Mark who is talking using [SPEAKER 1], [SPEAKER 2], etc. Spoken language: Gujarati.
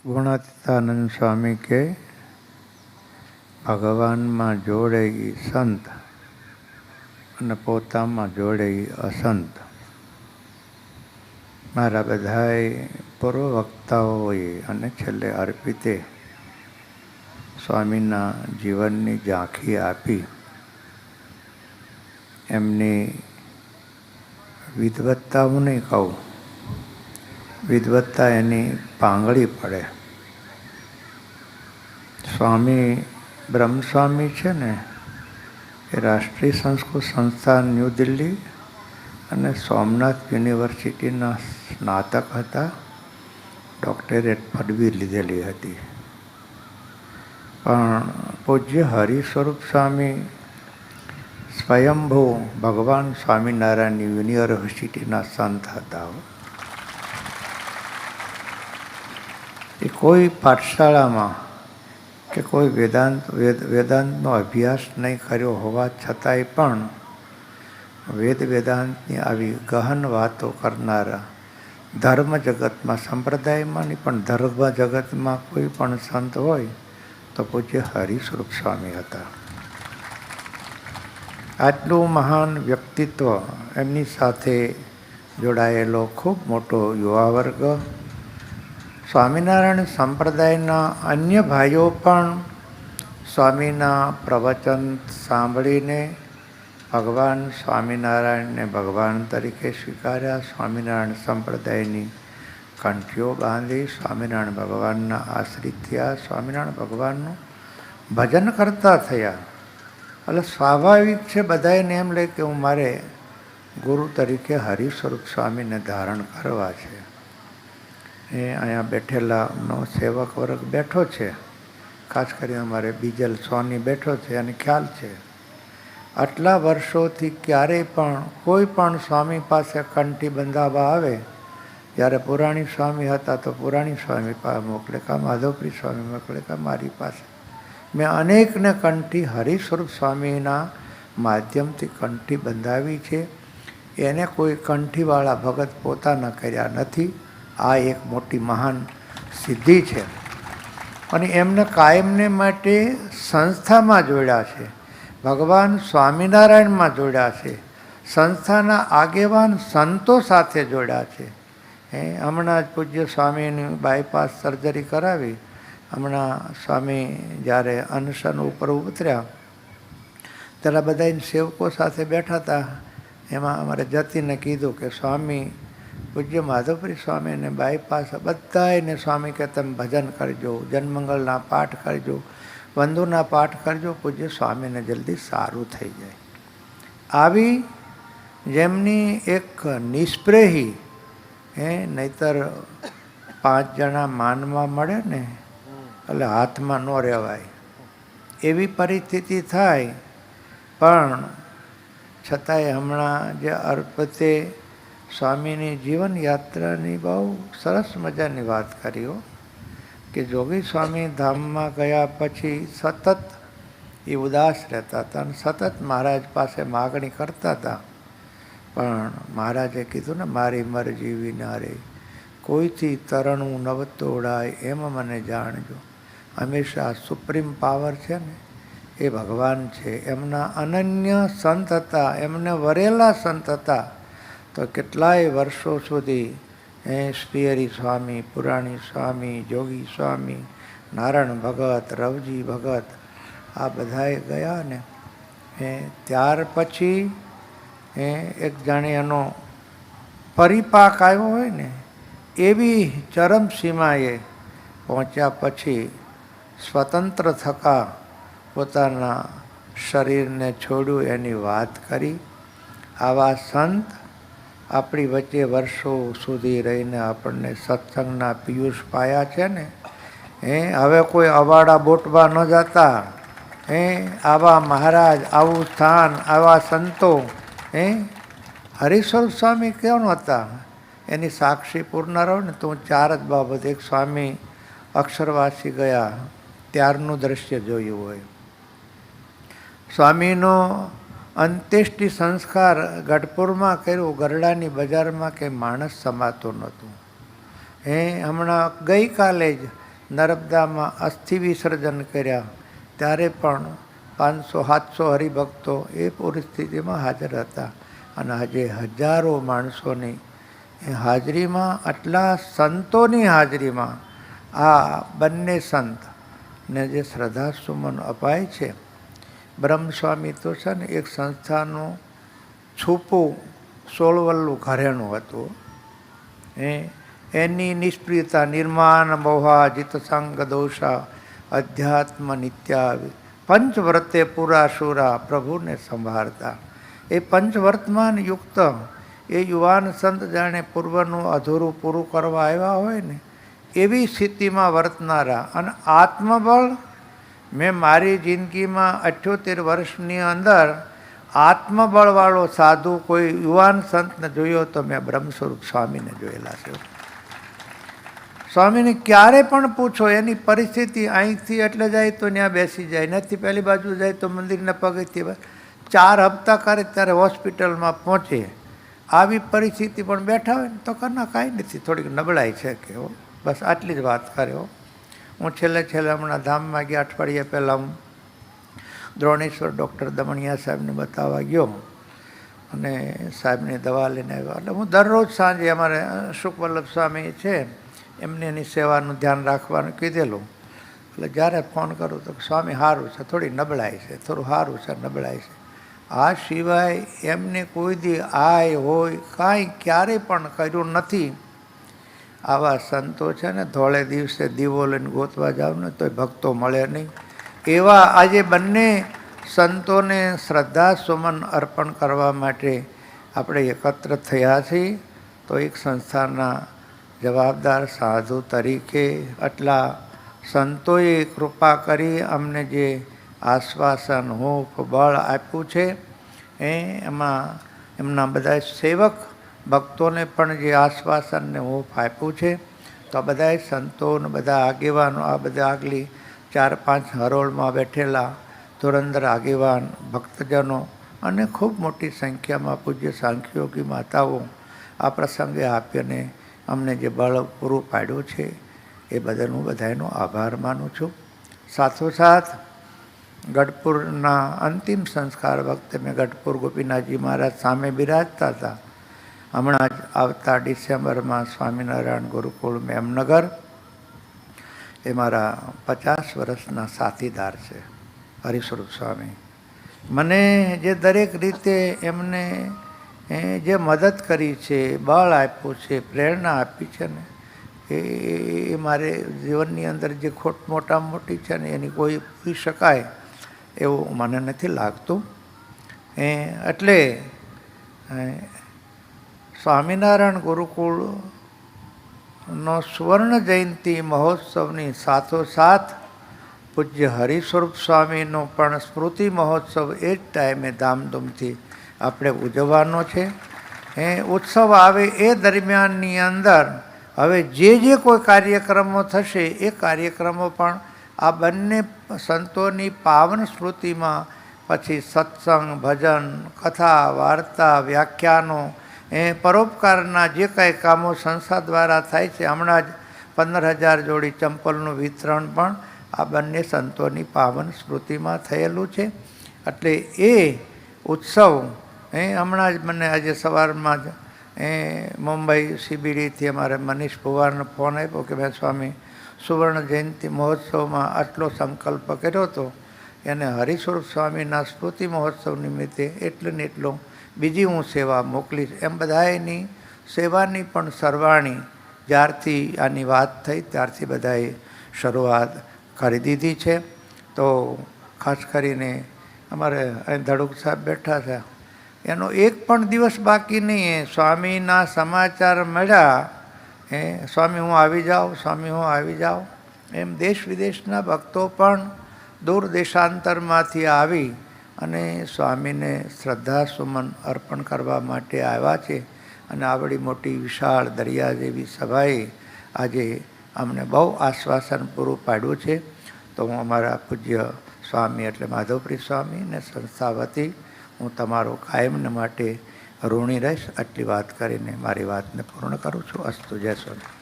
[SPEAKER 1] ગુણાતીતાનંદ સ્વામી કે ભગવાનમાં જોડે એ સંત અને પોતામાં જોડે એ અસંત. મારા બધાએ પૂર્વ વક્તાઓએ અને છેલ્લે અર્પિતે સ્વામીના જીવનની ઝાંખી આપી. એમની વિદવત્તા હું નહીં કહું, વિદવત્તા એની પાંગળી પડે. સ્વામી બ્રહ્મસ્વામી છે ને એ રાષ્ટ્રીય સંસ્કૃત સંસ્થાન ન્યૂ દિલ્હી અને સોમનાથ યુનિવર્સિટીના સ્નાતક હતા. ડૉક્ટરેટ પદવી લીધેલી હતી. પણ પૂજ્ય હરિસ્વરૂપ સ્વામી સ્વયંભૂ ભગવાન સ્વામિનારાયણ યુનિવર્સિટીના સંત હતા. એ કોઈ પાઠશાળામાં કે કોઈ વેદાંતનો અભ્યાસ નહીં કર્યો હોવા છતાંય પણ વેદાંતની આવી ગહન વાતો કરનારા ધર્મ જગતમાં, સંપ્રદાયમાં નહીં પણ ધર્મ જગતમાં કોઈ પણ સંત હોય તો પૂજ્ય હરિસ્વરૂપ સ્વામી હતા. આટલું મહાન વ્યક્તિત્વ એમની સાથે જોડાયેલો ખૂબ મોટો યુવા વર્ગ. સ્વામિનારાયણ સંપ્રદાયના અન્ય ભાઈઓ પણ સ્વામીના પ્રવચન સાંભળીને ભગવાન સ્વામિનારાયણને ભગવાન તરીકે સ્વીકાર્યા. સ્વામિનારાયણ સંપ્રદાયની કંઠીઓ બાંધી સ્વામિનારાયણ ભગવાનના આશ્રિત થયા. સ્વામિનારાયણ ભગવાનનું ભજન કરતા થયા. એટલે સ્વાભાવિક છે બધાને એમ લે કે હું મારે ગુરુ તરીકે હરિસ્વરૂપ સ્વામીને ધારણ કરવા છે. એ અહીંયા બેઠેલાનો સેવક વર્ગ બેઠો છે, ખાસ કરીને અમારે બીજલ સોની બેઠો છે અને ખ્યાલ છે. આટલા વર્ષોથી ક્યારેય પણ કોઈ પણ સ્વામી પાસે કંઠી બંધાવવા આવે, જ્યારે પુરાણી સ્વામી હતા તો પુરાણી સ્વામી પાસે મોકલે, કાં માધવપ્રી સ્વામી મોકલે, કાં મારી પાસે. મેં અનેકને કંઠી હરિસ્વરૂપ સ્વામીના માધ્યમથી કંઠી બંધાવી છે. એને કોઈ કંઠીવાળા ભગત પોતાના કર્યા નથી. આ એક મોટી મહાન સિદ્ધિ છે. અને એમને કાયમને માટે સંસ્થામાં જોડ્યા છે, ભગવાન સ્વામિનારાયણમાં જોડ્યા છે, સંસ્થાના આગેવાન સંતો સાથે જોડ્યા છે. હમણાં જ પૂજ્ય સ્વામીની બાયપાસ સર્જરી કરાવી. હમણાં સ્વામી જ્યારે અનશન ઉપર ઉતર્યા ત્યારે બધા સેવકો સાથે બેઠા હતા. એમાં અમારે જતીને કીધું કે સ્વામી પૂજ્ય માધવપુરી સ્વામીને બાયપાસ બધાને સ્વામી કે તમે ભજન કરજો, જનમંગલના પાઠ કરજો, વંદુના પાઠ કરજો, પૂજ્ય સ્વામીને જલ્દી સારું થઈ જાય. આવી જેમની એક નિષ્પ્રેહી નહીતર 5 જણા માનમાં મળે ને એટલે હાથમાં ન રહેવાય એવી પરિસ્થિતિ થાય. પણ છતાંય હમણાં જે અર્પતે સ્વામીની જીવનયાત્રાની બહુ સરસ મજાની વાત કરી કે જોગી સ્વામી ધામમાં ગયા પછી સતત એ ઉદાસ રહેતા હતા અને સતત મહારાજ પાસે માગણી કરતા હતા. પણ મહારાજે કીધું ને, મારી મરજી વિના રે કોઈથી તરણું નવ તોડાય એમ મને જાણજો. હંમેશા સુપ્રીમ પાવર છે ને એ ભગવાન છે. એમના અનન્ય સંત હતા, એમને વરેલા સંત હતા. તો કેટલાય વર્ષો સુધી સ્પિયરી સ્વામી, પુરાણી સ્વામી, જોગી સ્વામી, નારાયણ ભગત, રવજી ભગત આ બધાએ ગયા ને. ત્યાર પછી એક જાણે એનો પરિપાક આવ્યો હોય ને એવી ચરમસીમાએ પહોંચ્યા પછી સ્વતંત્ર થકા પોતાના શરીરને છોડ્યું એની વાત કરી. આવા સંત આપણી વચ્ચે વર્ષો સુધી રહીને આપણને સત્સંગના પિયુષ પાયા છે ને. હવે કોઈ અવાડા બોટવા ન જતા. આવા મહારાજ, આવું સ્થાન, આવા સંતો. હરિસ્વરૂપ સ્વામી કેમ હતા એની સાક્ષી પૂર્ણ રહો ને તો હું 4 જ બાબત. એક, સ્વામી અક્ષરવાસી ગયા ત્યારનું દ્રશ્ય જોયું હોય. સ્વામીનો અંત્યેષ્ટિ સંસ્કાર ગઢપુરમાં કર્યો, ગરડાની બજારમાં કે માણસ સમાતો નહોતું. હમણાં ગઈકાલે જ નર્મદામાં અસ્થિ વિસર્જન કર્યા ત્યારે પણ 500-700 હરિભક્તો એ પરિસ્થિતિમાં હાજર હતા. અને આજે હજારો માણસોની હાજરીમાં, આટલા સંતોની હાજરીમાં આ બંને સંતને જે શ્રદ્ધાસુમન અપાય છે. બ્રહ્મસ્વામી તો છે ને એક સંસ્થાનું છૂપું 16 વલ્લું ઘરેણું હતું. એની નિષ્પ્રિયતા, નિર્માણ મોહા જીતસંગ દોષા અધ્યાત્મ નિત્યા પંચવ્રતે પૂરા શુરા પ્રભુને સંભાળતા. એ પંચવર્તમાન યુક્ત એ યુવાન સંત જાણે પૂર્વનું અધૂરું પૂરું કરવા આવ્યા હોય ને એવી સ્થિતિમાં વર્તનારા. અને આત્મબળ, મેં મારી જિંદગીમાં 78 વર્ષની અંદર આત્મબળવાળો સાધુ કોઈ યુવાન સંતને જોયો તો મેં બ્રહ્મસ્વરૂપ સ્વામીને જોયેલા છે. સ્વામીને ક્યારે પણ પૂછો, એની પરિસ્થિતિ અહીંથી એટલે જાય તો ત્યાં બેસી જાય, નથી પહેલી બાજુ જાય તો મંદિરના પગથિયે 4 હપ્તા કરે ત્યારે હોસ્પિટલમાં પહોંચે. આવી પરિસ્થિતિ પણ બેઠા હોય ને તો કરના કાંઈ નથી, થોડીક નબળાઈ છે કે બસ આટલી જ વાત કર્યો. હું છેલ્લે હમણાં ધામમાં ગયા, અઠવાડિયા પહેલાં હું દ્રોણેશ્વર ડૉક્ટર દમણિયા સાહેબને બતાવવા ગયો અને સાહેબની દવા લઈને આવ્યો. એટલે હું દરરોજ સાંજે અમારે સુખવલ્લભ સ્વામી છે એમને એની સેવાનું ધ્યાન રાખવાનું કીધેલું. એટલે જ્યારે ફોન કરું તો સ્વામી સારું છે, થોડી નબળાઈ છે, થોડું સારું છે, નબળાઈ છે. આ સિવાય એમને કોઈ દી આય હોય કાંઈ ક્યારેય પણ કર્યું નથી. આવા સંતો છે ને ધોળે દિવસે દીવો લઈને ગોતવા જાવ ને તોય ભક્તો મળે નહીં. એવા આજે બંને સંતોને શ્રદ્ધા સુમન અર્પણ કરવા માટે આપણે એકત્ર થયા છીએ. તો એક સંસ્થાના જવાબદાર સાધુ તરીકે આટલા સંતોએ કૃપા કરી અમને જે આશ્વાસન, હૂંફ, બળ આપ્યું છે એમાં એમના બધા સેવક ભક્તોને પણ જે આશ્વાસન ને હૂંફ આપ્યું છે. તો આ બધા સંતો ને બધા આગેવાનો, આ બધા આગલી 4-5 હરોળમાં બેઠેલા ધુરંધર આગેવાન ભક્તજનો અને ખૂબ મોટી સંખ્યામાં પૂજ્ય સાંખ્યોગી માતાઓ આ પ્રસંગે આપીને અમને જે બળ પૂરું પાડ્યું છે એ બદલ હું બધાનો આભાર માનું છું. સાથોસાથ ગઢપુરના અંતિમ સંસ્કાર વખતે મેં ગઢપુર ગોપીનાથજી મહારાજ સામે બિરાજતા હતા. હમણાં જ આવતા ડિસેમ્બરમાં સ્વામિનારાયણ ગુરુકુળ મેમનગર એ મારા 50 વર્ષના સાથીદાર છે હરિસ્વરૂપ સ્વામી. મને જે દરેક રીતે એમને જે મદદ કરી છે, બળ આપ્યું છે, પ્રેરણા આપી છે ને એ મારે જીવનની અંદર જે ખોટ મોટામાં મોટી છે ને એની કોઈ પૂરી શકાય એવું મને નથી લાગતું. એટલે સ્વામિનારાયણ ગુરુકુળનો સુવર્ણ જયંતિ મહોત્સવની સાથોસાથ પૂજ્ય હરિસ્વરૂપ સ્વામીનો પણ સ્મૃતિ મહોત્સવ એ જ ટાઈમે ધામધૂમથી આપણે ઉજવવાનો છે. ઉત્સવ આવે એ દરમિયાનની અંદર હવે જે કોઈ કાર્યક્રમો થશે એ કાર્યક્રમો પણ આ બંને સંતોની પાવન સ્મૃતિમાં, પછી સત્સંગ, ભજન, કથા, વાર્તા, વ્યાખ્યાનો, પરોપકારના જે કાંઈ કામો સંસ્થા દ્વારા થાય છે. હમણાં જ 15,000 જોડી ચંપલનું વિતરણ પણ આ બંને સંતોની પાવન સ્મૃતિમાં થયેલું છે. એટલે એ ઉત્સવ હમણાં જ મને આજે સવારમાં જ મુંબઈ CBDથી અમારે મનીષ ભુવારનો ફોન આપ્યો કે ભાઈ સ્વામી સુવર્ણ જયંતિ મહોત્સવમાં આટલો સંકલ્પ કર્યો હતો, એને હરિસ્વરૂપ સ્વામીના સ્મૃતિ મહોત્સવ નિમિત્તે એટલો ને એટલો બીજી હું સેવા મોકલીશ. એમ બધાએની સેવાની પણ સરવાણી જ્યારથી આની વાત થઈ ત્યારથી બધાએ શરૂઆત કરી દીધી છે. તો ખાસ કરીને અમારે અહીં ધડુક સાહેબ બેઠા છે, એનો એક પણ દિવસ બાકી નહીં. સ્વામીના સમાચાર મળ્યા, સ્વામી હું આવી જાઉં, સ્વામી હું આવી જાઉં, એમ દેશ વિદેશના ભક્તો પણ દૂર દેશાંતરમાંથી આવી અને સ્વામીને શ્રદ્ધા સુમન અર્પણ કરવા માટે આવ્યા છે. અને આવડી મોટી વિશાળ દરિયા જેવી સભાએ આજે અમને બહુ આશ્વાસન પૂરું પાડ્યું છે. તો હું અમારા પૂજ્ય સ્વામી એટલે માધવપ્રિય સ્વામી ને સંસ્થા વતી હું તમારો કાયમને માટે ઋણી રહીશ. આટલી વાત કરીને મારી વાતને પૂર્ણ કરું છું. અસ્તુ. જય સ્વામી.